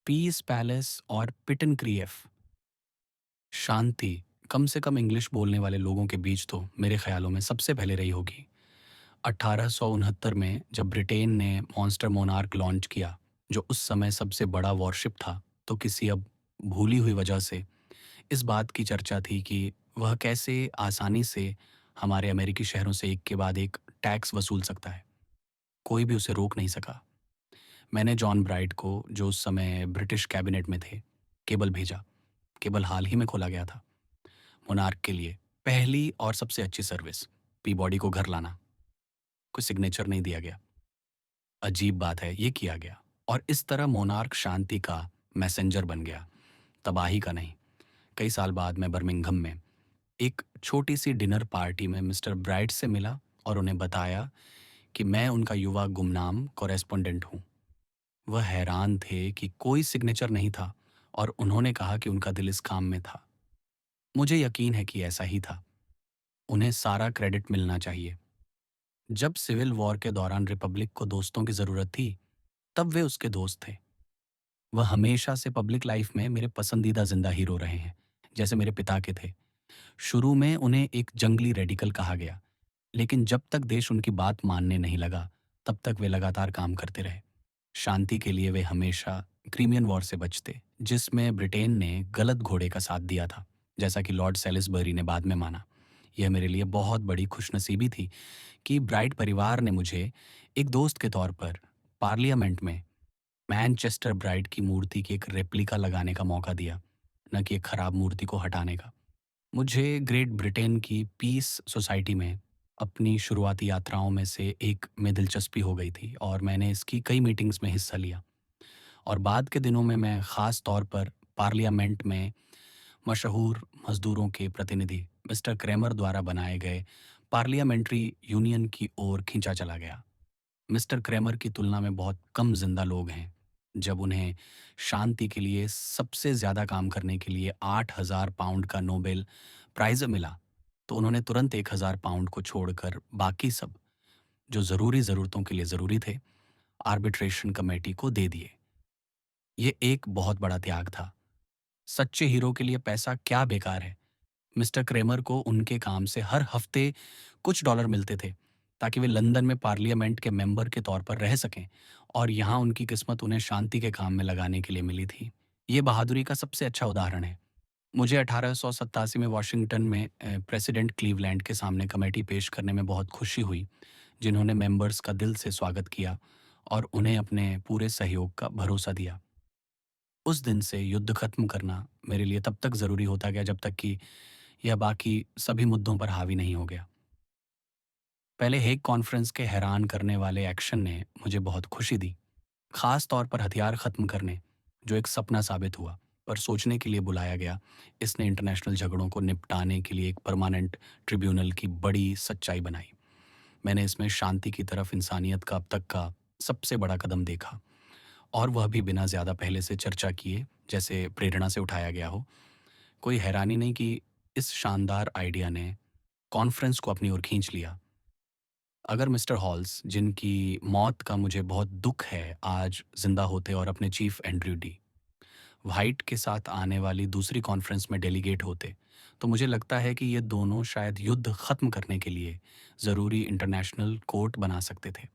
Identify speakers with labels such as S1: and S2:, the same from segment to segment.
S1: Piece palace और पिटन क्रिएफ, शांति, कम से कम English बोलने वाले लोगों के बीच तो मेरे ख्यालों में सबसे पहले रही होगी। 1869 में जब ब्रिटेन ने मॉन्स्टर मोनार्क लॉन्च किया, जो उस समय सबसे बड़ा वॉरशिप था, तो किसी अब भूली हुई वजह से इस बात की चर्चा थी कि वह कैसे आसानी से हमारे अमेरिकी शहरों से एक के बाद एक टैक्स वसूल सकता है। कोई भी उसे रोक नहीं सका। मैंने जॉन ब्राइट को, जो उस समय ब्रिटिश कैबिनेट में थे, केबल भेजा। केबल हाल ही में खोला गया था। मोनार्क के लिए पहली और सबसे अच्छी सर्विस, पीबॉडी को घर लाना। कोई सिग्नेचर नहीं दिया गया। अजीब बात है, ये किया गया। और इस तरह मोनार्क शांति का मैसेंजर बन गया, तबाही का नहीं। कई साल बाद मैं बर्मिंघम में एक छोटी सी डिनर पार्टी में मिस्टर ब्राइट से मिला और उन्हें बताया कि मैं उनका युवा गुमनाम कॉरेस्पोंडेंट हूँ। वह हैरान थे कि कोई सिग्नेचर नहीं था और उन्होंने कहा कि उनका दिल इस काम में था। मुझे यकीन है कि ऐसा ही था। उन्हें सारा क्रेडिट मिलना चाहिए। जब सिविल वॉर के दौरान रिपब्लिक को दोस्तों की ज़रूरत थी, तब वे उसके दोस्त थे। वह हमेशा से पब्लिक लाइफ में मेरे पसंदीदा जिंदा हीरो रहे हैं, जैसे मेरे पिता के थे। शुरू में उन्हें एक जंगली रेडिकल कहा गया, लेकिन जब तक देश उनकी बात मानने नहीं लगा, तब तक वे लगातार काम करते रहे। शांति के लिए वे हमेशा क्रीमियन वॉर से बचते, जिसमें ब्रिटेन ने गलत घोड़े का साथ दिया था, जैसा कि लॉर्ड सेलिसबरी ने बाद में माना। यह मेरे लिए बहुत बड़ी खुशनसीबी थी कि ब्राइट परिवार ने मुझे एक दोस्त के तौर पर पार्लियामेंट में मैनचेस्टर ब्राइट की मूर्ति की एक रेप्लिका लगाने का मौका दिया, न कि एक खराब मूर्ति को हटाने का। मुझे ग्रेट ब्रिटेन की पीस सोसाइटी में अपनी शुरुआती यात्राओं में से एक में दिलचस्पी हो गई थी और मैंने इसकी कई मीटिंग्स में हिस्सा लिया। और बाद के दिनों में मैं ख़ास तौर पर पार्लियामेंट में मशहूर मज़दूरों के प्रतिनिधि मिस्टर क्रेमर द्वारा बनाए गए पार्लियामेंट्री यूनियन की ओर खींचा चला गया। मिस्टर क्रेमर की तुलना में बहुत कम जिंदा लोग हैं। जब उन्हें शांति के लिए सबसे ज़्यादा काम करने के लिए 8,000 पाउंड का नोबेल प्राइज़ मिला, तो उन्होंने तुरंत 1,000 पाउंड को छोड़कर बाकी सब, जो ज़रूरी ज़रूरतों के लिए ज़रूरी थे, आर्बिट्रेशन कमेटी को दे दिए। ये एक बहुत बड़ा त्याग था। सच्चे हीरो के लिए पैसा क्या बेकार है। मिस्टर क्रेमर को उनके काम से हर हफ्ते कुछ डॉलर मिलते थे, ताकि वे लंदन में पार्लियामेंट के मेंबर के तौर पर रह सकें, और यहाँ उनकी किस्मत उन्हें शांति के काम में लगाने के लिए मिली थी। ये बहादुरी का सबसे अच्छा उदाहरण है। मुझे 1887 में वॉशिंगटन में प्रेसिडेंट क्लीवलैंड के सामने कमेटी पेश करने में बहुत खुशी हुई, जिन्होंने मेंबर्स का दिल से स्वागत किया और उन्हें अपने पूरे सहयोग का भरोसा दिया। उस दिन से युद्ध खत्म करना मेरे लिए तब तक ज़रूरी होता गया जब तक कि यह बाकी सभी मुद्दों पर हावी नहीं हो गया। पहले हेग कॉन्फ्रेंस के हैरान करने वाले एक्शन ने मुझे बहुत खुशी दी, खास तौर पर हथियार खत्म करने, जो एक सपना साबित हुआ पर सोचने के लिए बुलाया गया। इसने इंटरनेशनल झगड़ों को निपटाने के लिए एक परमानेंट ट्रिब्यूनल की बड़ी सच्चाई बनाई। मैंने इसमें शांति की तरफ इंसानियत का अब तक का सबसे बड़ा कदम देखा, और वह भी बिना ज़्यादा पहले से चर्चा किए, जैसे प्रेरणा से उठाया गया हो। कोई हैरानी नहीं कि इस शानदार आइडिया ने कॉन्फ्रेंस को अपनी ओर खींच लिया। अगर मिस्टर हॉल्स, जिनकी मौत का मुझे बहुत दुख है, आज जिंदा होते और अपने चीफ एंड्रयू डी व्हाइट के साथ आने वाली दूसरी कॉन्फ्रेंस में डेलीगेट होते, तो मुझे लगता है कि ये दोनों शायद युद्ध खत्म करने के लिए ज़रूरी इंटरनेशनल कोर्ट बना सकते थे।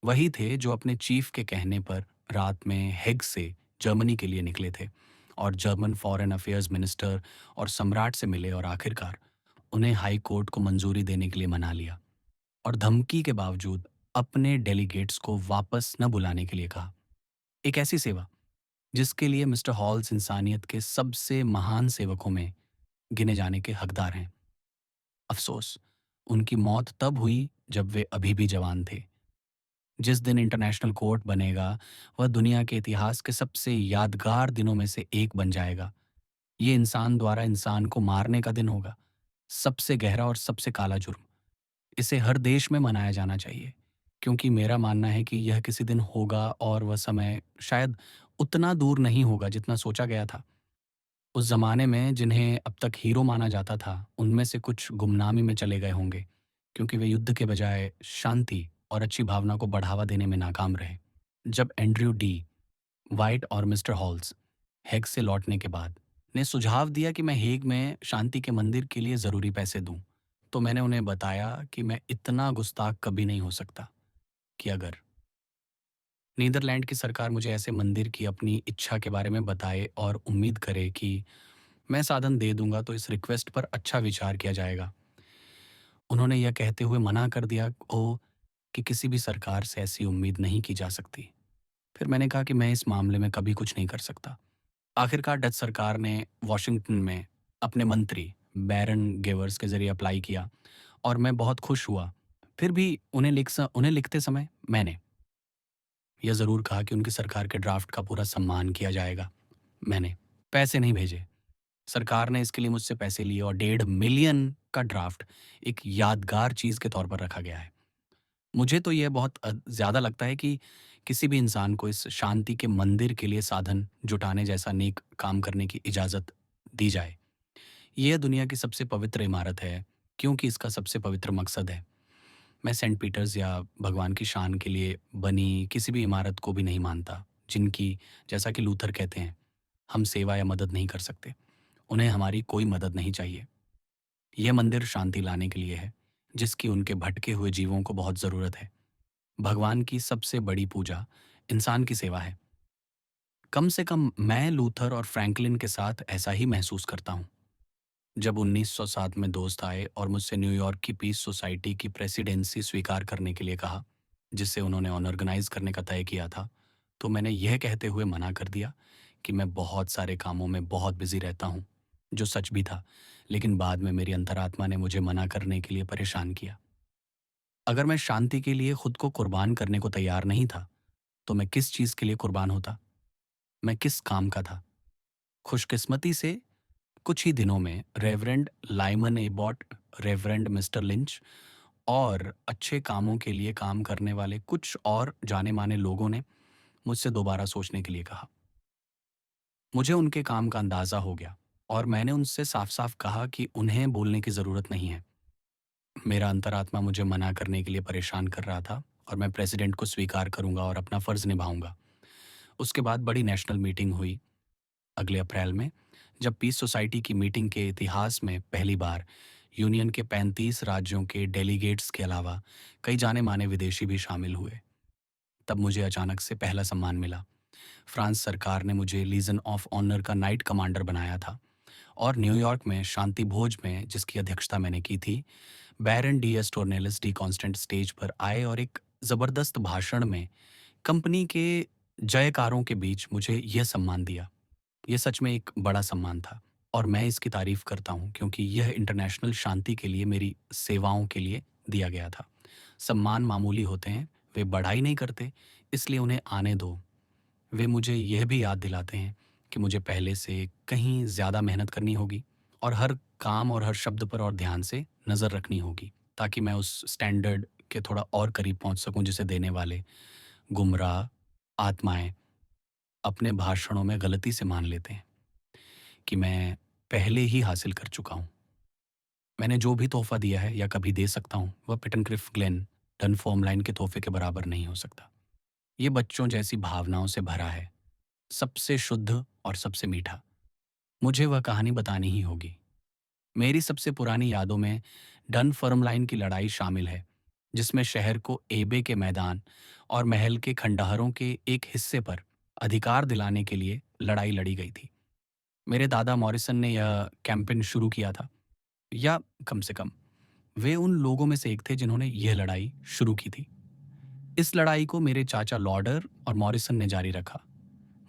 S1: वही थे जो अपने चीफ के कहने पर रात में हेग से जर्मनी के लिए निकले थे और जर्मन फॉरेन अफेयर्स मिनिस्टर और सम्राट से मिले और आखिरकार उन्हें हाई कोर्ट को मंजूरी देने के लिए मना लिया, और धमकी के बावजूद अपने डेलीगेट्स को वापस न बुलाने के लिए कहा। एक ऐसी सेवा जिसके लिए मिस्टर हॉल्स इंसानियत के सबसे महान सेवकों में गिने जाने के हकदार हैं। अफसोस, उनकी मौत तब हुई जब वे अभी भी जवान थे। जिस दिन इंटरनेशनल कोर्ट बनेगा, वह दुनिया के इतिहास के सबसे यादगार दिनों में से एक बन जाएगा। ये इंसान द्वारा इंसान को मारने का दिन होगा, सबसे गहरा और सबसे काला जुर्म। इसे हर देश में मनाया जाना चाहिए, क्योंकि मेरा मानना है कि यह किसी दिन होगा और वह समय शायद उतना दूर नहीं होगा जितना सोचा गया था। उस जमाने में जिन्हें अब तक हीरो माना जाता था, उनमें से कुछ गुमनामी में चले गए होंगे, क्योंकि वे युद्ध के बजाय शांति और अच्छी भावना को बढ़ावा देने में नाकाम रहे। जब एंड्रयू डी वाइट और मिस्टर हॉल्स हेग से लौटने के बाद ने सुझाव दिया कि मैं हेग में शांति के मंदिर के लिए ज़रूरी पैसे दूं। तो मैंने उन्हें बताया कि मैं इतना गुस्ताख कभी नहीं हो सकता कि अगर नीदरलैंड की सरकार मुझे ऐसे मंदिर की अपनी इच्छा के बारे में बताए और उम्मीद करे कि मैं साधन दे दूंगा तो इस रिक्वेस्ट पर अच्छा विचार किया जाएगा। उन्होंने यह कहते हुए मना कर दिया ओ कि किसी भी सरकार से ऐसी उम्मीद नहीं की जा सकती। फिर मैंने कहा कि मैं इस मामले में कभी कुछ नहीं कर सकता। आखिरकार डच सरकार ने वॉशिंगटन में अपने मंत्री बैरन गेवर्स के जरिए अप्लाई किया और मैं बहुत खुश हुआ। फिर भी उन्हें लिखते समय मैंने यह ज़रूर कहा कि उनकी सरकार के ड्राफ्ट का पूरा सम्मान किया जाएगा। मैंने पैसे नहीं भेजे। सरकार ने इसके लिए मुझसे पैसे लिए और 1.5 मिलियन का ड्राफ्ट एक यादगार चीज़ के तौर पर रखा गया है। मुझे तो यह बहुत ज़्यादा लगता है कि किसी भी इंसान को इस शांति के मंदिर के लिए साधन जुटाने जैसा नेक काम करने की इजाज़त दी जाए। यह दुनिया की सबसे पवित्र इमारत है, क्योंकि इसका सबसे पवित्र मकसद है। मैं सेंट पीटर्स या भगवान की शान के लिए बनी किसी भी इमारत को भी नहीं मानता, जिनकी, जैसा कि लूथर कहते हैं, हम सेवा या मदद नहीं कर सकते। उन्हें हमारी कोई मदद नहीं चाहिए। यह मंदिर शांति लाने के लिए है, जिसकी उनके भटके हुए जीवों को बहुत ज़रूरत है। भगवान की सबसे बड़ी पूजा इंसान की सेवा है। कम से कम मैं लूथर और फ्रैंकलिन के साथ ऐसा ही महसूस करता हूँ। जब 1907 में दोस्त आए और मुझसे न्यूयॉर्क की पीस सोसाइटी की प्रेसिडेंसी स्वीकार करने के लिए कहा, जिसे उन्होंने ऑर्गेनाइज करने का तय किया था, तो मैंने यह कहते हुए मना कर दिया कि मैं बहुत सारे कामों में बहुत बिजी रहता हूँ, जो सच भी था। लेकिन बाद में मेरी अंतरात्मा ने मुझे मना करने के लिए परेशान किया। अगर मैं शांति के लिए खुद को कुर्बान करने को तैयार नहीं था, तो मैं किस चीज़ के लिए कुर्बान होता? मैं किस काम का था? खुशकिस्मती से कुछ ही दिनों में reverend Lyman Abbott, reverend mister lynch और अच्छे कामों के लिए काम करने वाले कुछ और जाने माने लोगों ने मुझसे दोबारा सोचने के लिए कहा। मुझे उनके काम का अंदाजा हो गया और मैंने उनसे साफ साफ कहा कि उन्हें बोलने की ज़रूरत नहीं है। मेरा अंतरात्मा मुझे मना करने के लिए परेशान कर रहा था और मैं प्रेसिडेंट को स्वीकार करूंगा और अपना फ़र्ज़ निभाऊंगा। उसके बाद बड़ी नेशनल मीटिंग हुई अगले अप्रैल में, जब पीस सोसाइटी की मीटिंग के इतिहास में पहली बार यूनियन के 35 राज्यों के डेलीगेट्स के अलावा कई जाने माने विदेशी भी शामिल हुए। तब मुझे अचानक से पहला सम्मान मिला। फ्रांस सरकार ने मुझे लीजन ऑफ ऑनर का नाइट कमांडर बनाया था और न्यूयॉर्क में शांति भोज में, जिसकी अध्यक्षता मैंने की थी, Baron d'Estournelles de Constant stage पर आए और एक ज़बरदस्त भाषण में कंपनी के जयकारों के बीच मुझे यह सम्मान दिया। ये सच में एक बड़ा सम्मान था और मैं इसकी तारीफ करता हूँ, क्योंकि यह इंटरनेशनल शांति के लिए मेरी सेवाओं के लिए दिया गया था। सम्मान मामूली होते हैं, वे बढ़ाई नहीं करते, इसलिए उन्हें आने दो। वे मुझे यह भी याद दिलाते हैं कि मुझे पहले से कहीं ज़्यादा मेहनत करनी होगी और हर काम और हर शब्द पर और ध्यान से नज़र रखनी होगी, ताकि मैं उस स्टैंडर्ड के थोड़ा और करीब पहुंच सकूं जिसे देने वाले गुमराह आत्माएं अपने भाषणों में गलती से मान लेते हैं कि मैं पहले ही हासिल कर चुका हूँ। मैंने जो भी तोहफ़ा दिया है या कभी दे सकता हूँ, वह पिटनक्रिफ ग्लेन डनफोर्मलाइन के तोहफ़े के बराबर नहीं हो सकता। ये बच्चों जैसी भावनाओं से भरा है, सबसे शुद्ध और सबसे मीठा। मुझे वह कहानी बतानी ही होगी। मेरी सबसे पुरानी यादों में डनफर्मलाइन की लड़ाई शामिल है, जिसमें शहर को एबे के मैदान और महल के खंडहरों के एक हिस्से पर अधिकार दिलाने के लिए लड़ाई लड़ी गई थी। मेरे दादा मॉरिसन ने यह कैंपेन शुरू किया था, या कम से कम वे उन लोगों में से एक थे जिन्होंने यह लड़ाई शुरू की थी। इस लड़ाई को मेरे चाचा लॉर्डर और मॉरिसन ने जारी रखा।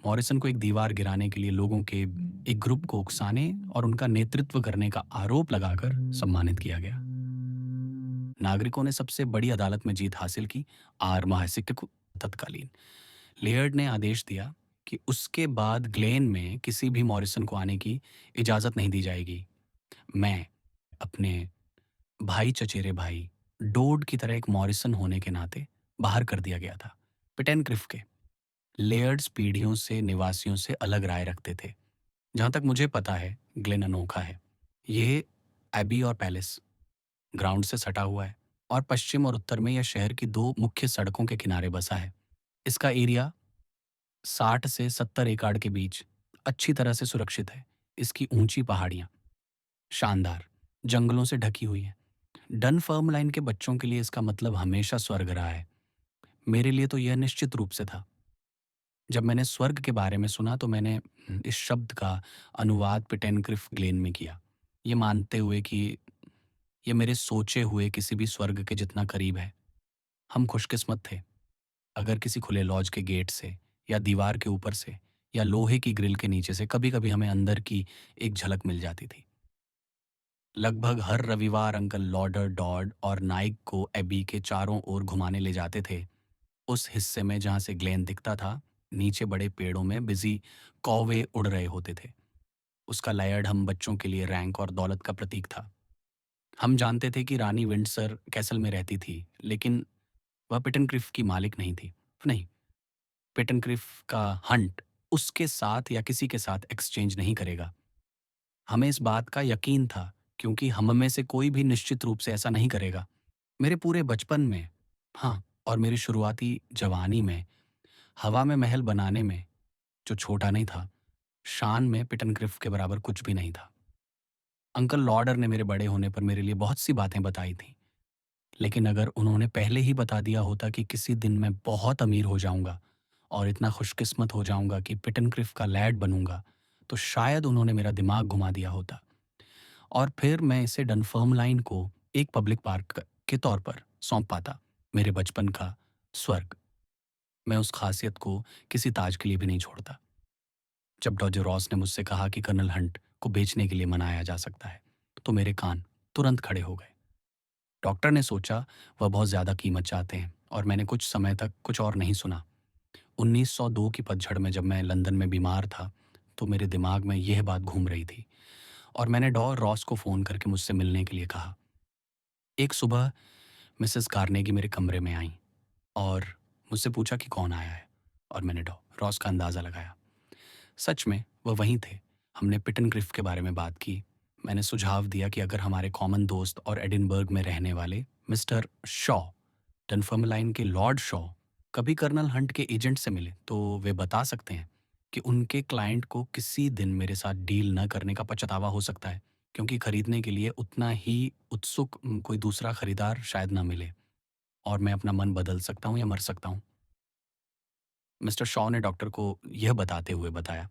S1: मॉरिसन को एक दीवार गिराने के लिए लोगों के एक ग्रुप को उकसाने और उनका नेतृत्व करने का आरोप लगाकर सम्मानित किया गया। नागरिकों ने सबसे बड़ी अदालत में जीत हासिल की। आर महासिक को तत्कालीन लेयर्ड ने आदेश दिया कि उसके बाद ग्लेन में किसी भी मॉरिसन को आने की इजाज़त नहीं दी जाएगी। मैं अपने भाई चचेरे भाई डोड की तरह एक मॉरिसन होने के नाते बाहर कर दिया गया था। पिटेनक्रिफ के लेयर्ड्स पीढ़ियों से निवासियों से अलग राय रखते थे। जहाँ तक मुझे पता है, ग्लेन अनोखा है। यह एबी और पैलेस ग्राउंड से सटा हुआ है और पश्चिम और उत्तर में यह शहर की दो मुख्य सड़कों के किनारे बसा है। इसका एरिया 60 से 70 एकड़ के बीच अच्छी तरह से सुरक्षित है। इसकी ऊंची पहाड़ियाँ शानदार, जंगलों से ढकी हुई हैं। डनफर्म लाइन के बच्चों के लिए इसका मतलब हमेशा स्वर्ग रहा है। मेरे लिए तो यह निश्चित रूप से था। जब मैंने स्वर्ग के बारे में सुना तो मैंने इस शब्द का अनुवाद पिटेनक्रिफ ग्लेन में किया, ये मानते हुए कि ये मेरे सोचे हुए किसी भी स्वर्ग के जितना करीब है। हम खुशकिस्मत थे। अगर किसी खुले लॉज के गेट से या दीवार के ऊपर से या लोहे की ग्रिल के नीचे से कभी-कभी हमें अंदर की एक झलक मिल जाती थी। लगभग हर रविवार अंकल लॉर्डर डॉड और नाइक को एबी के चारों ओर घुमाने ले जाते थे। उस हिस्से में जहाँ से ग्लेन दिखता था, नीचे बड़े पेड़ों में बिजी कौवे उड़ रहे होते थे। उसका लायर्ड हम बच्चों के लिए रैंक और दौलत का प्रतीक था। हम जानते थे कि रानी विंडसर कैसल में रहती थी, लेकिन वह पिटनक्रिफ की मालिक नहीं थी। नहीं, पिटनक्रिफ का हंट उसके साथ या किसी के साथ एक्सचेंज नहीं करेगा। हमें इस बात का यकीन था, क्योंकि हम में से कोई भी निश्चित रूप से ऐसा नहीं करेगा। मेरे पूरे बचपन में, हाँ, और मेरी शुरुआती जवानी में, हवा में महल बनाने में, जो छोटा नहीं था, शान में पिटनक्रिफ के बराबर कुछ भी नहीं था। अंकल लॉर्डर ने मेरे बड़े होने पर मेरे लिए बहुत सी बातें बताई थीं, लेकिन अगर उन्होंने पहले ही बता दिया होता कि किसी दिन मैं बहुत अमीर हो जाऊंगा और इतना खुशकिस्मत हो जाऊंगा कि पिटनक्रिफ का लैड बनूंगा, तो शायद उन्होंने मेरा दिमाग घुमा दिया होता और फिर मैं इसे डनफर्मलाइन को एक पब्लिक पार्क के तौर पर सौंप पाता। मेरे बचपन का स्वर्ग। मैं उस खासियत को किसी ताज के लिए भी नहीं छोड़ता। जब डॉजर रॉस ने मुझसे कहा कि कर्नल हंट को बेचने के लिए मनाया जा सकता है, तो मेरे कान तुरंत खड़े हो गए। डॉक्टर ने सोचा वह बहुत ज़्यादा कीमत चाहते हैं और मैंने कुछ समय तक कुछ और नहीं सुना। 1902 की पतझड़ में जब मैं लंदन में बीमार था, तो मेरे दिमाग में यह बात घूम रही थी और मैंने डॉ रॉस को फ़ोन करके मुझसे मिलने के लिए कहा। एक सुबह मिसेस कार्नेगी मेरे कमरे में आईं और मुझसे पूछा कि कौन आया है, और मैंने डॉ रॉस का अंदाज़ा लगाया। सच में वह वहीं थे। हमने पिटनक्रिफ के बारे में बात की। मैंने सुझाव दिया कि अगर हमारे कॉमन दोस्त और एडिनबर्ग में रहने वाले मिस्टर शॉ, डनफर्मलाइन के लॉर्ड शॉ, कभी कर्नल हंट के एजेंट से मिले, तो वे बता सकते हैं कि उनके क्लाइंट को किसी दिन मेरे साथ डील न करने का पछतावा हो सकता है, क्योंकि खरीदने के लिए उतना ही उत्सुक कोई दूसरा खरीदार शायद ना मिले और मैं अपना मन बदल सकता हूँ या मर सकता हूँ। मिस्टर शॉ ने डॉक्टर को यह बताते हुए बताया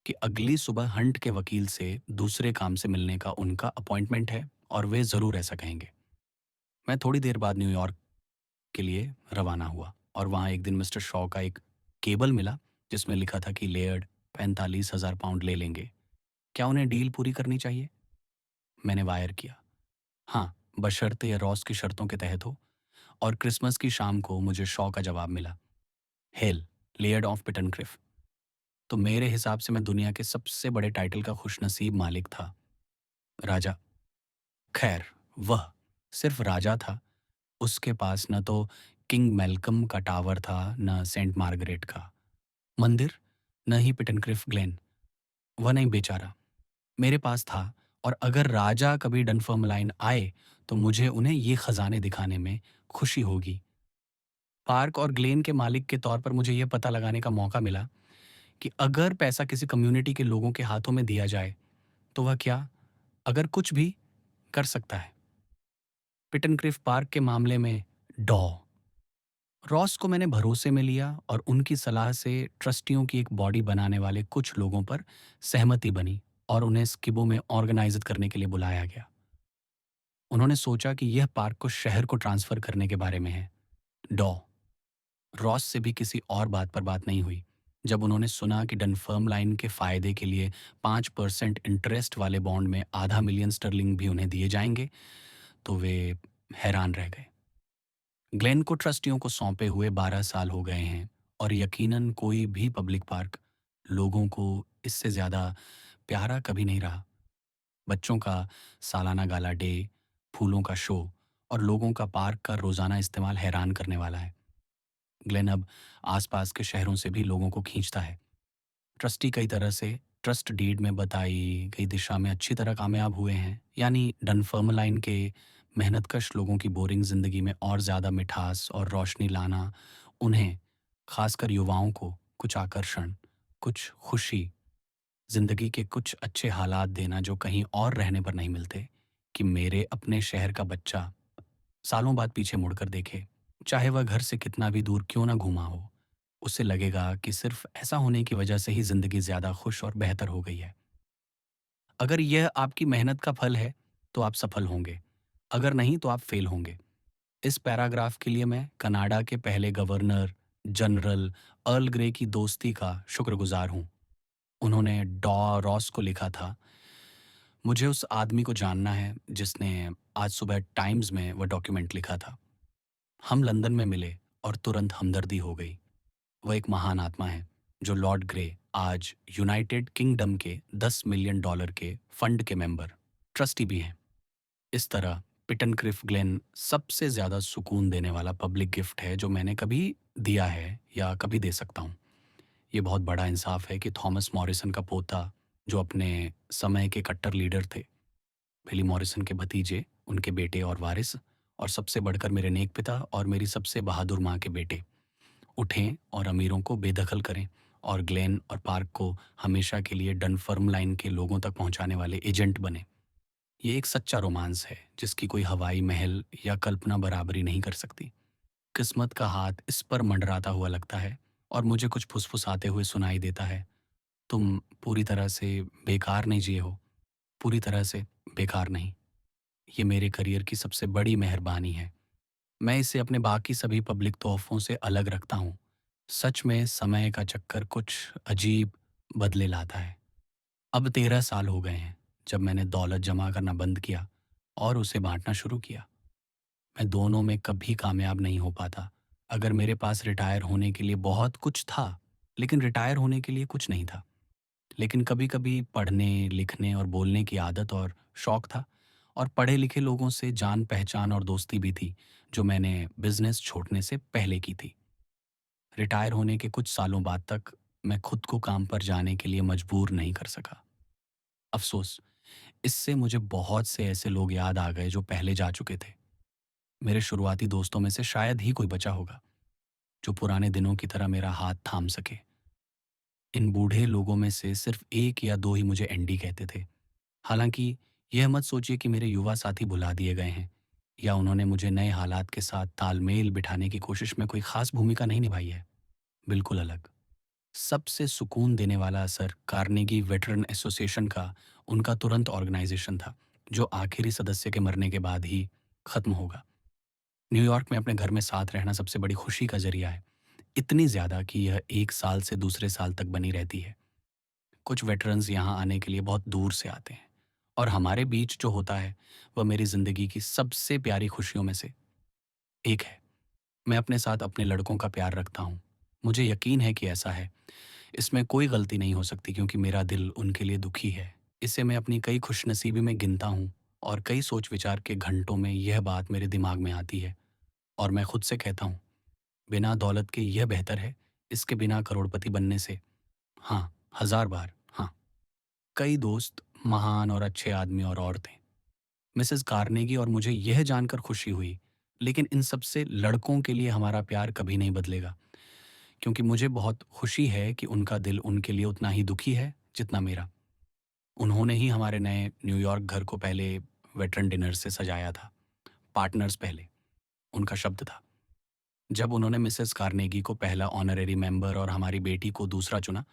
S1: कि अगली सुबह हंट के वकील से दूसरे काम से मिलने का उनका अपॉइंटमेंट है और वे ज़रूर ऐसा कहेंगे। मैं थोड़ी देर बाद न्यूयॉर्क के लिए रवाना हुआ और वहाँ एक दिन मिस्टर शॉ का एक केबल मिला जिसमें लिखा था कि लेयर्ड 45,000 पाउंड ले लेंगे। क्या उन्हें डील पूरी करनी चाहिए? मैंने वायर किया, हाँ, बशर्ते यह रॉस की शर्तों के तहत हो। और क्रिसमस की शाम को मुझे शॉ का जवाब मिला, हेल, लेयर्ड ऑफ पिटनक्रिफ। तो मेरे हिसाब से मैं दुनिया के सबसे बड़े टाइटल का खुशनसीब मालिक था, राजा। खैर, वह सिर्फ राजा था। उसके पास न तो किंग मेल्कम का टावर था, न सेंट मार्गरेट का मंदिर, न ही पिटनक्रिफ ग्लेन। वह नहीं बेचारा, मेरे पास था। और अगर राजा कभी डनफर्मलाइन आए, तो मुझे उन्हें ये खजाने दिखाने में खुशी होगी। पार्क और ग्लेन के मालिक के तौर पर मुझे यह पता लगाने का मौका मिला कि अगर पैसा किसी कम्युनिटी के लोगों के हाथों में दिया जाए, तो वह क्या, अगर कुछ भी कर सकता है। पिटनक्रिफ पार्क के मामले में डॉ रॉस को मैंने भरोसे में लिया और उनकी सलाह से ट्रस्टियों की एक बॉडी बनाने वाले कुछ लोगों पर सहमति बनी और उन्हें स्किबो में ऑर्गेनाइज करने के लिए बुलाया गया। उन्होंने सोचा कि यह पार्क को शहर को ट्रांसफर करने के बारे में है। डॉ रॉस से भी किसी और बात पर बात नहीं हुई। जब उन्होंने सुना कि डनफर्मलाइन के फायदे के लिए 5% इंटरेस्ट वाले बॉन्ड में $500,000 भी उन्हें दिए जाएंगे, तो वे हैरान रह गए। ग्लेन को ट्रस्टियों को सौंपे हुए 12 साल हो गए हैं और यकीनन कोई भी पब्लिक पार्क लोगों को इससे ज़्यादा प्यारा कभी नहीं रहा। बच्चों का सालाना गाला डे, फूलों का शो और लोगों का पार्क का रोज़ाना इस्तेमाल हैरान करने वाला है। ग्लेन अब आसपास के शहरों से भी लोगों को खींचता है। ट्रस्टी कई तरह से ट्रस्ट डीड में बताई गई दिशा में अच्छी तरह कामयाब हुए हैं, यानी डनफर्मलाइन के मेहनतकश लोगों की बोरिंग ज़िंदगी में और ज़्यादा मिठास और रोशनी लाना, उन्हें, खासकर युवाओं को, कुछ आकर्षण, कुछ खुशी, ज़िंदगी के कुछ अच्छे हालात देना जो कहीं और रहने पर नहीं मिलते, कि मेरे अपने शहर का बच्चा सालों बाद पीछे मुड़कर देखे, चाहे वह घर से कितना भी दूर क्यों ना घूमा हो, उसे लगेगा कि सिर्फ़ ऐसा होने की वजह से ही ज़िंदगी ज़्यादा खुश और बेहतर हो गई है। अगर यह आपकी मेहनत का फल है, तो आप सफल होंगे, अगर नहीं तो आप फ़ेल होंगे। इस पैराग्राफ के लिए मैं कनाडा के पहले गवर्नर जनरल अर्ल ग्रे की दोस्ती का शुक्रगुजार हूँ। उन्होंने डॉ रॉस को लिखा था, मुझे उस आदमी को जानना है जिसने आज सुबह टाइम्स में वह डॉक्यूमेंट लिखा था। हम लंदन में मिले और तुरंत हमदर्दी हो गई। वह एक महान आत्मा है जो लॉर्ड ग्रे आज यूनाइटेड किंगडम के $10 मिलियन के फंड के मेंबर ट्रस्टी भी हैं। इस तरह पिटनक्रिफ ग्लेन सबसे ज़्यादा सुकून देने वाला पब्लिक गिफ्ट है जो मैंने कभी दिया है या कभी दे सकता हूँ। ये बहुत बड़ा इंसाफ है कि थॉमस मॉरिसन का पोता, जो अपने समय के कट्टर लीडर थे, बिली मॉरिसन के भतीजे, उनके बेटे और वारिस, और सबसे बढ़कर मेरे नेक पिता और मेरी सबसे बहादुर माँ के बेटे, उठें और अमीरों को बेदखल करें और ग्लेन और पार्क को हमेशा के लिए डनफर्मलाइन के लोगों तक पहुंचाने वाले एजेंट बने। ये एक सच्चा रोमांस है जिसकी कोई हवाई महल या कल्पना बराबरी नहीं कर सकती। किस्मत का हाथ इस पर मंडराता हुआ लगता है और मुझे कुछ फुसफुसाते हुए सुनाई देता है, तुम पूरी तरह से बेकार नहीं जिए हो, पूरी तरह से बेकार नहीं। ये मेरे करियर की सबसे बड़ी मेहरबानी है। मैं इसे अपने बाकी सभी पब्लिक तोहफ़ों से अलग रखता हूँ। सच में समय का चक्कर कुछ अजीब बदले लाता है। अब 13 साल हो गए हैं जब मैंने दौलत जमा करना बंद किया और उसे बाँटना शुरू किया। मैं दोनों में कभी कामयाब नहीं हो पाता। अगर मेरे पास रिटायर होने के लिए बहुत कुछ था, लेकिन रिटायर होने के लिए कुछ नहीं था। लेकिन कभी-कभी पढ़ने, लिखने और बोलने की आदत और शौक था, और पढ़े-लिखे लोगों से जान-पहचान और दोस्ती भी थी, जो मैंने बिज़नेस छोड़ने से पहले की थी। रिटायर होने के कुछ सालों बाद तक मैं खुद को काम पर जाने के लिए मजबूर नहीं कर सका। अफ़सोस, इससे मुझे बहुत से ऐसे लोग याद आ गए जो पहले जा चुके थे। मेरे शुरुआती दोस्तों में से शायद ही कोई बचा होगा, जो पुराने दिनों की तरह मेरा हाथ थाम सके। इन बूढ़े लोगों में से सिर्फ़ 1 या 2 ही मुझे एंडी कहते थे। हालाँकि यह मत सोचिए कि मेरे युवा साथी भुला दिए गए हैं या उन्होंने मुझे नए हालात के साथ तालमेल बिठाने की कोशिश में कोई ख़ास भूमिका नहीं निभाई है। बिल्कुल अलग। सबसे सुकून देने वाला असर कार्नेगी वेटरन एसोसिएशन का उनका तुरंत ऑर्गेनाइज़ेशन था, जो आखिरी सदस्य के मरने के बाद ही ख़त्म होगा। न्यूयॉर्क में अपने घर में साथ रहना सबसे बड़ी खुशी का ज़रिया है, इतनी ज़्यादा कि यह 1 साल से दूसरे साल तक बनी रहती है। कुछ वेटरन्स यहाँ आने के लिए बहुत दूर से आते हैं, और हमारे बीच जो होता है, वह मेरी ज़िंदगी की सबसे प्यारी खुशियों में से एक है। मैं अपने साथ अपने लड़कों का प्यार रखता हूँ। मुझे यकीन है कि ऐसा है। इसमें कोई गलती नहीं हो सकती क्योंकि मेरा दिल उनके लिए दुखी है। इसे मैं अपनी कई खुशनसीबी में गिनता हूँ, और कई सोच-विचार के घंटों में यह बात मेरे दिमाग में आती है, और मैं खुद से कहता हूँ, बिना दौलत के यह बेहतर है, इसके बिना करोड़पति बनने से। हाँ, हज़ार बार हाँ। कई दोस्त, महान और अच्छे आदमी और औरतें, मिसेस कार्नेगी और मुझे यह जानकर खुशी हुई, लेकिन इन सब से लड़कों के लिए हमारा प्यार कभी नहीं बदलेगा, क्योंकि मुझे बहुत खुशी है कि उनका दिल उनके लिए उतना ही दुखी है जितना मेरा। उन्होंने ही हमारे नए न्यूयॉर्क घर को पहले वेटरन डिनर से सजाया था। पार्टनर्स पहले, उनका शब्द था। जब उन्होंने मिसेस कार्नेगी को पहला ऑनरेरी मेंबर और हमारी बेटी को दूसरा चुना,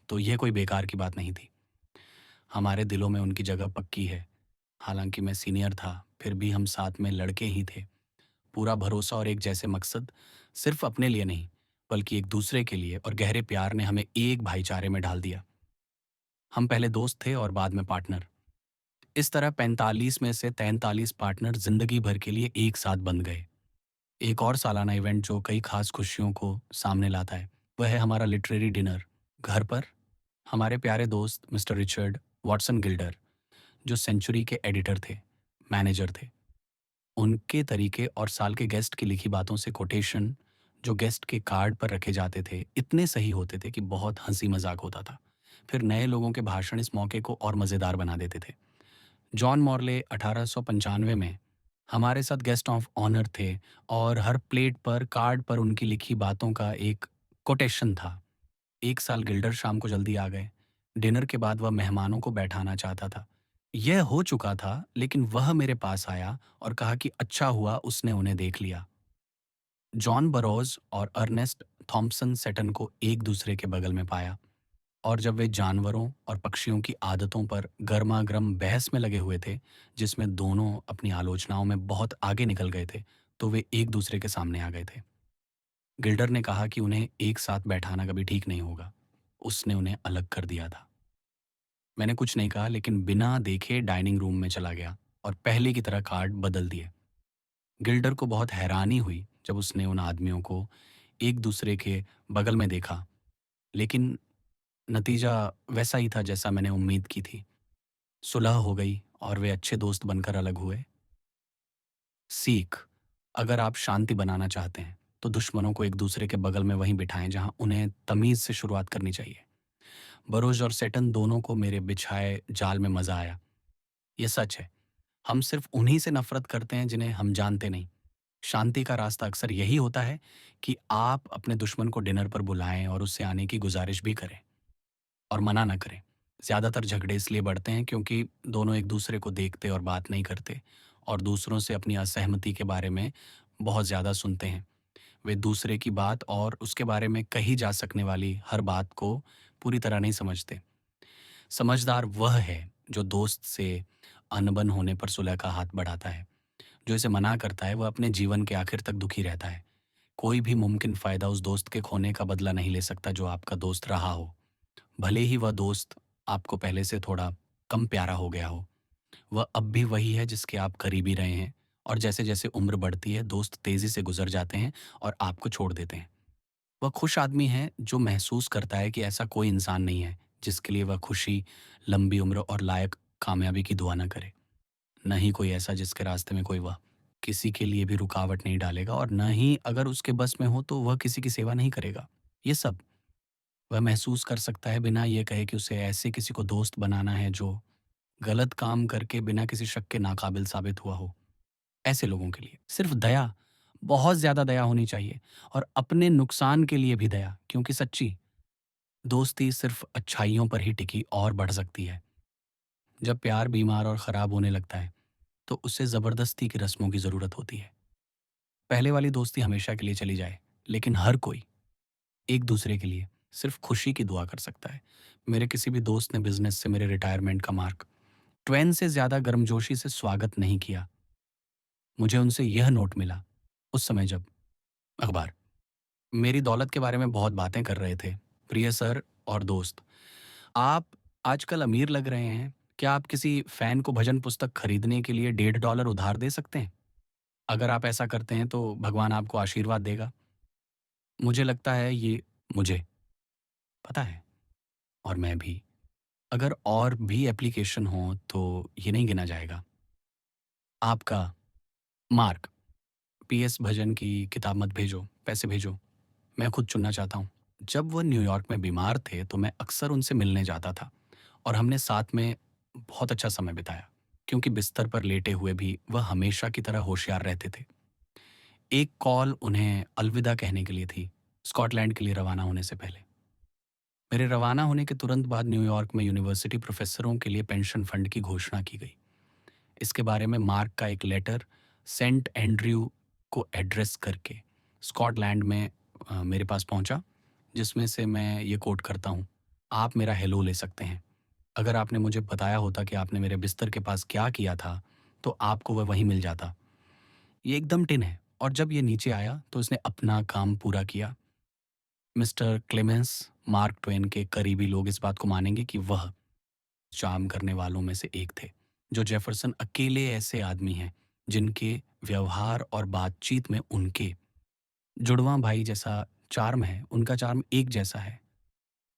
S1: तो यह कोई बेकार की बात नहीं थी। हमारे दिलों में उनकी जगह पक्की है। हालांकि मैं सीनियर था, फिर भी हम साथ में लड़के ही थे। पूरा भरोसा और एक जैसे मकसद, सिर्फ अपने लिए नहीं, बल्कि एक दूसरे के लिए, और गहरे प्यार ने हमें एक भाईचारे में ढाल दिया। हम पहले दोस्त थे और बाद में पार्टनर। इस तरह 45 में से 43 पार्टनर जिंदगी भर के लिए एक साथ बन गए। एक और सालाना इवेंट जो कई खास खुशियों को सामने लाता है, वह है हमारा लिटरेरी डिनर। घर पर हमारे प्यारे दोस्त मिस्टर रिचर्ड वॉटसन गिल्डर, जो सेंचुरी के एडिटर थे, मैनेजर थे। उनके तरीके और साल के गेस्ट की लिखी बातों से कोटेशन जो गेस्ट के कार्ड पर रखे जाते थे, इतने सही होते थे कि बहुत हंसी मजाक होता था। फिर नए लोगों के भाषण इस मौके को और मज़ेदार बना देते थे। जॉन मॉर्ले 1895 में हमारे साथ गेस्ट ऑफ ऑनर थे, और हर प्लेट पर, कार्ड पर उनकी लिखी बातों का एक कोटेशन था। 1 साल गिल्डर शाम को जल्दी आ गए। डिनर के बाद वह मेहमानों को बैठाना चाहता था। यह हो चुका था, लेकिन वह मेरे पास आया और कहा कि अच्छा हुआ उसने उन्हें देख लिया। जॉन बरोज और अर्नेस्ट थॉम्पसन सेटन को एक दूसरे के बगल में पाया, और जब वे जानवरों और पक्षियों की आदतों पर गर्मागर्म बहस में लगे हुए थे, जिसमें दोनों अपनी आलोचनाओं में बहुत आगे निकल गए थे, तो वे एक दूसरे के सामने आ गए थे। गिल्डर ने कहा कि उन्हें एक साथ बैठाना कभी ठीक नहीं होगा। उसने उन्हें अलग कर दिया था। मैंने कुछ नहीं कहा, लेकिन बिना देखे डाइनिंग रूम में चला गया और पहले की तरह कार्ड बदल दिए। गिल्डर को बहुत हैरानी हुई जब उसने उन आदमियों को एक दूसरे के बगल में देखा, लेकिन नतीजा वैसा ही था जैसा मैंने उम्मीद की थी। सुलह हो गई और वे अच्छे दोस्त बनकर अलग हुए। सीख: अगर आप शांति बनाना चाहते हैं, तो दुश्मनों को एक दूसरे के बगल में वहीं बिठाएं जहां उन्हें तमीज से शुरुआत करनी चाहिए। बरोज और सेटन दोनों को मेरे बिछाए जाल में मजा आया। यह सच है, हम सिर्फ उन्हीं से नफरत करते हैं जिन्हें हम जानते नहीं। शांति का रास्ता अक्सर यही होता है कि आप अपने दुश्मन को डिनर पर बुलाएं और उससे आने की गुजारिश भी करें, और मना ना करें। ज़्यादातर झगड़े इसलिए बढ़ते हैं क्योंकि दोनों एक दूसरे को देखते और बात नहीं करते, और दूसरों से अपनी असहमति के बारे में बहुत ज़्यादा सुनते हैं। वे दूसरे की बात और उसके बारे में कही जा सकने वाली हर बात को पूरी तरह नहीं समझते। समझदार वह है जो दोस्त से अनबन होने पर सुलह का हाथ बढ़ाता है। जो इसे मना करता है वह अपने जीवन के आखिर तक दुखी रहता है। कोई भी मुमकिन फ़ायदा उस दोस्त के खोने का बदला नहीं ले सकता जो आपका दोस्त रहा हो, भले ही वह दोस्त आपको पहले से थोड़ा कम प्यारा हो गया हो। वह अब भी वही है जिसके आप करीबी रहे हैं, और जैसे-जैसे उम्र बढ़ती है, दोस्त तेज़ी से गुज़र जाते हैं और आपको छोड़ देते हैं। वह खुश आदमी है जो महसूस करता है कि ऐसा कोई इंसान नहीं है जिसके लिए वह खुशी, लंबी उम्र और लायक कामयाबी की दुआ न करे। न ही कोई ऐसा जिसके रास्ते में कोई वह किसी के लिए भी रुकावट नहीं डालेगा, और न ही अगर उसके बस में हो तो वह किसी की सेवा नहीं करेगा। ये सब वह महसूस कर सकता है बिना ये कहे कि उसे ऐसे किसी को दोस्त बनाना है जो गलत काम करके बिना किसी शक के नाकाबिल साबित हुआ हो। ऐसे लोगों के लिए सिर्फ दया, बहुत ज़्यादा दया होनी चाहिए, और अपने नुकसान के लिए भी दया, क्योंकि सच्ची दोस्ती सिर्फ अच्छाइयों पर ही टिकी और बढ़ सकती है। जब प्यार बीमार और ख़राब होने लगता है, तो उसे ज़बरदस्ती की रस्मों की ज़रूरत होती है। पहले वाली दोस्ती हमेशा के लिए चली जाए, लेकिन हर कोई एक दूसरे के लिए सिर्फ खुशी की दुआ कर सकता है। मेरे किसी भी दोस्त ने बिजनेस से मेरे रिटायरमेंट का मार्क ट्वेन से ज़्यादा गर्मजोशी से स्वागत नहीं किया। मुझे उनसे यह नोट मिला उस समय जब अखबार मेरी दौलत के बारे में बहुत बातें कर रहे थे। प्रिय सर और दोस्त, आप आजकल अमीर लग रहे हैं। क्या आप किसी फैन को भजन पुस्तक खरीदने के लिए $1.5 उधार दे सकते हैं? अगर आप ऐसा करते हैं तो भगवान आपको आशीर्वाद देगा। मुझे लगता है ये मुझे पता है, और मैं भी। अगर और भी एप्लीकेशन हो तो ये नहीं गिना जाएगा। आपका मार्क। पीएस भजन की किताब मत भेजो, पैसे भेजो। मैं खुद चुनना चाहता हूँ। जब वह न्यूयॉर्क में बीमार थे तो मैं अक्सर उनसे मिलने जाता था, और हमने साथ में बहुत अच्छा समय बिताया, क्योंकि बिस्तर पर लेटे हुए भी वह हमेशा की तरह होशियार रहते थे। एक कॉल उन्हें अलविदा कहने के लिए थी, स्कॉटलैंड के लिए रवाना होने से पहले। मेरे रवाना होने के तुरंत बाद न्यूयॉर्क में यूनिवर्सिटी प्रोफेसरों के लिए पेंशन फंड की घोषणा की गई। इसके बारे में मार्क का एक लेटर सेंट एंड्रयू को एड्रेस करके स्कॉटलैंड में मेरे पास पहुंचा, जिसमें से मैं ये कोट करता हूँ: आप मेरा हेलो ले सकते हैं। अगर आपने मुझे बताया होता कि आपने मेरे बिस्तर के पास क्या किया था, तो आपको वह वहीं मिल जाता। ये एकदम टिन है, और जब ये नीचे आया तो इसने अपना काम पूरा किया। मिस्टर क्लेमेंस मार्क ट्वेन के करीबी लोग इस बात को मानेंगे कि वह चार्म करने वालों में से एक थे। जो जेफरसन अकेले ऐसे आदमी हैं जिनके व्यवहार और बातचीत में उनके जुड़वां भाई जैसा चार्म है। उनका चार्म एक जैसा है।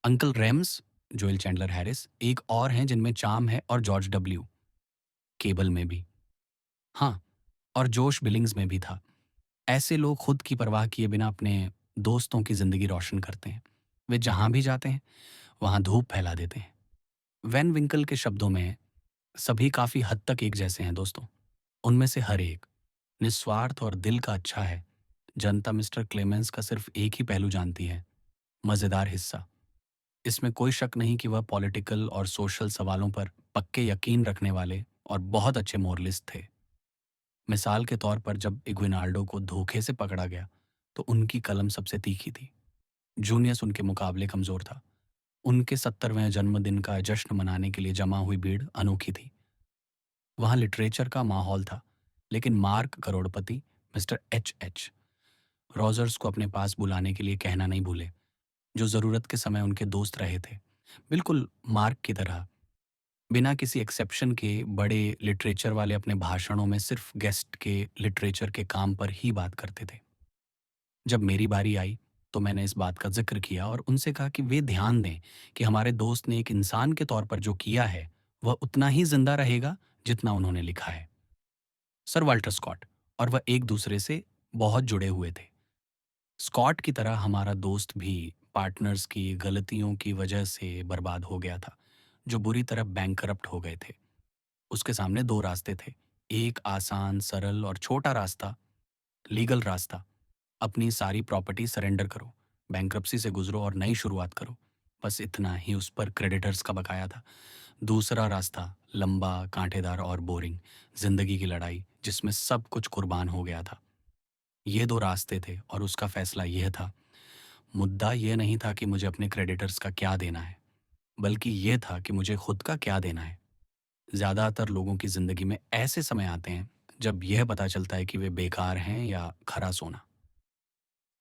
S1: Uncle Rhames, Joel Chandler Harris एक और हैं जिनमें चार्म है, और जॉर्ज डब्ल्यू केबल में भी। हाँ, और जोश बिलिंग्स में भी था। ऐसे लोग खुद की परवाह किए बिना अपने दोस्तों की जिंदगी रोशन करते हैं। वे जहां भी जाते हैं वहां धूप फैला देते हैं। वैन विंकल के शब्दों में, सभी काफी हद तक एक जैसे हैं दोस्तों। उनमें से हर एक निस्वार्थ और दिल का अच्छा है। जनता मिस्टर क्लेमेंस का सिर्फ एक ही पहलू जानती है, मजेदार हिस्सा। इसमें कोई शक नहीं कि वह पॉलिटिकल और सोशल सवालों पर पक्के यकीन रखने वाले और बहुत अच्छे मोरलिस्ट थे। मिसाल के तौर पर जब इग्विनाल्डो को धोखे से पकड़ा गया, तो उनकी कलम सबसे तीखी थी। जूनियस उनके मुकाबले कमज़ोर था। उनके 70वें जन्मदिन का जश्न मनाने के लिए जमा हुई भीड़ अनोखी थी। वहाँ लिटरेचर का माहौल था, लेकिन मार्क करोड़पति, मिस्टर एच रॉजर्स को अपने पास बुलाने के लिए कहना नहीं भूले, जो ज़रूरत के समय उनके दोस्त रहे थे। बिल्कुल मार्क की तरह, बिना किसी एक्सेप्शन के बड़े लिटरेचर वाले अपने भाषणों में सिर्फ गेस्ट के लिटरेचर के काम पर ही बात करते थे। जब मेरी बारी आई, तो मैंने इस बात का ज़िक्र किया और उनसे कहा कि वे ध्यान दें कि हमारे दोस्त ने एक इंसान के तौर पर जो किया है, वह उतना ही ज़िंदा रहेगा जितना उन्होंने लिखा है। सर वाल्टर स्कॉट और वह एक दूसरे से बहुत जुड़े हुए थे। स्कॉट की तरह हमारा दोस्त भी पार्टनर्स की गलतियों की वजह से बर्बाद हो गया था, जो बुरी तरह बैंकरप्ट हो गए थे। उसके सामने 2 रास्ते थे। एक आसान, सरल और छोटा रास्ता, लीगल रास्ता। अपनी सारी प्रॉपर्टी सरेंडर करो, बैंक्रप्सी से गुज़रो और नई शुरुआत करो। बस इतना ही उस पर क्रेडिटर्स का बकाया था। दूसरा रास्ता, लंबा, कांटेदार और बोरिंग, ज़िंदगी की लड़ाई जिसमें सब कुछ कुर्बान हो गया था। ये 2 रास्ते थे और उसका फ़ैसला यह था। मुद्दा ये नहीं था कि मुझे अपने क्रेडिटर्स का क्या देना है, बल्कि ये था कि मुझे खुद का क्या देना है। ज़्यादातर लोगों की ज़िंदगी में ऐसे समय आते हैं जब यह पता चलता है कि वे बेकार हैं या खरा सोना।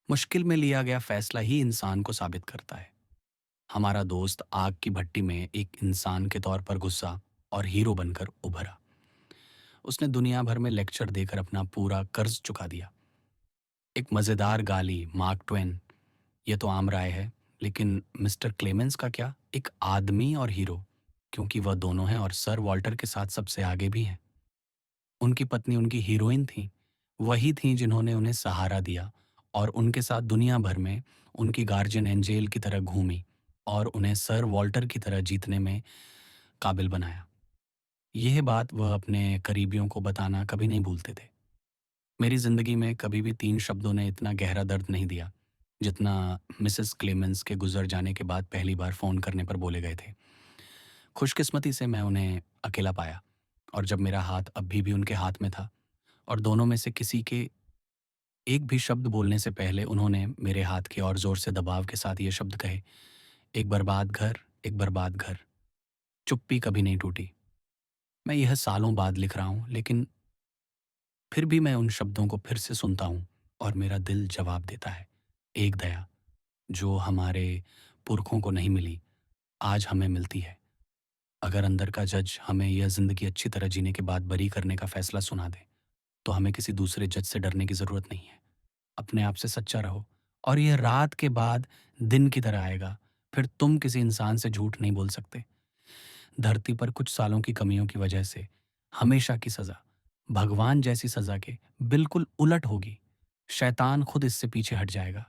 S1: मुश्किल में लिया गया फैसला ही इंसान को साबित करता है। हमारा दोस्त आग की भट्टी में एक इंसान के तौर पर गुस्सा और हीरो बनकर उभरा। उसने दुनिया भर में लेक्चर देकर अपना पूरा कर्ज चुका दिया। एक मज़ेदार गाली, मार्क ट्वेन, ये तो आम राय है, लेकिन मिस्टर क्लेमेंस का क्या? एक आदमी और हीरो, क्योंकि वह दोनों हैं और सर वॉल्टर के साथ सबसे आगे भी हैं। उनकी पत्नी उनकी हीरोइन थी, वही थीं जिन्होंने उन्हें सहारा दिया और उनके साथ दुनिया भर में उनकी गार्जियन एंजेल की तरह घूमी और उन्हें सर वॉल्टर की तरह जीतने में काबिल बनाया। यह बात वह अपने करीबियों को बताना कभी नहीं भूलते थे। मेरी ज़िंदगी में कभी भी 3 शब्दों ने इतना गहरा दर्द नहीं दिया, जितना मिसेस क्लेमेंस के गुज़र जाने के बाद पहली बार फ़ोन करने पर बोले गए थे। खुशकिस्मती से मैं उन्हें अकेला पाया और जब मेरा हाथ अभी भी उनके हाथ में था और दोनों में से किसी के एक भी शब्द बोलने से पहले उन्होंने मेरे हाथ के और ज़ोर से दबाव के साथ ये शब्द कहे, एक बर्बाद घर, एक बर्बाद घर। चुप्पी कभी नहीं टूटी। मैं यह सालों बाद लिख रहा हूँ, लेकिन फिर भी मैं उन शब्दों को फिर से सुनता हूँ और मेरा दिल जवाब देता है। एक दया, जो हमारे पुरखों को नहीं मिली, आज हमें मिलती है। अगर अंदर का जज हमें यह ज़िंदगी अच्छी तरह जीने के बाद बरी करने का फ़ैसला सुना दे, तो हमें किसी दूसरे जज से डरने की ज़रूरत नहीं है। अपने आप से सच्चा रहो और यह रात के बाद दिन की तरह आएगा। फिर तुम किसी इंसान से झूठ नहीं बोल सकते। धरती पर कुछ सालों की कमियों की वजह से हमेशा की सज़ा, भगवान जैसी सज़ा के बिल्कुल उलट होगी। शैतान खुद इससे पीछे हट जाएगा।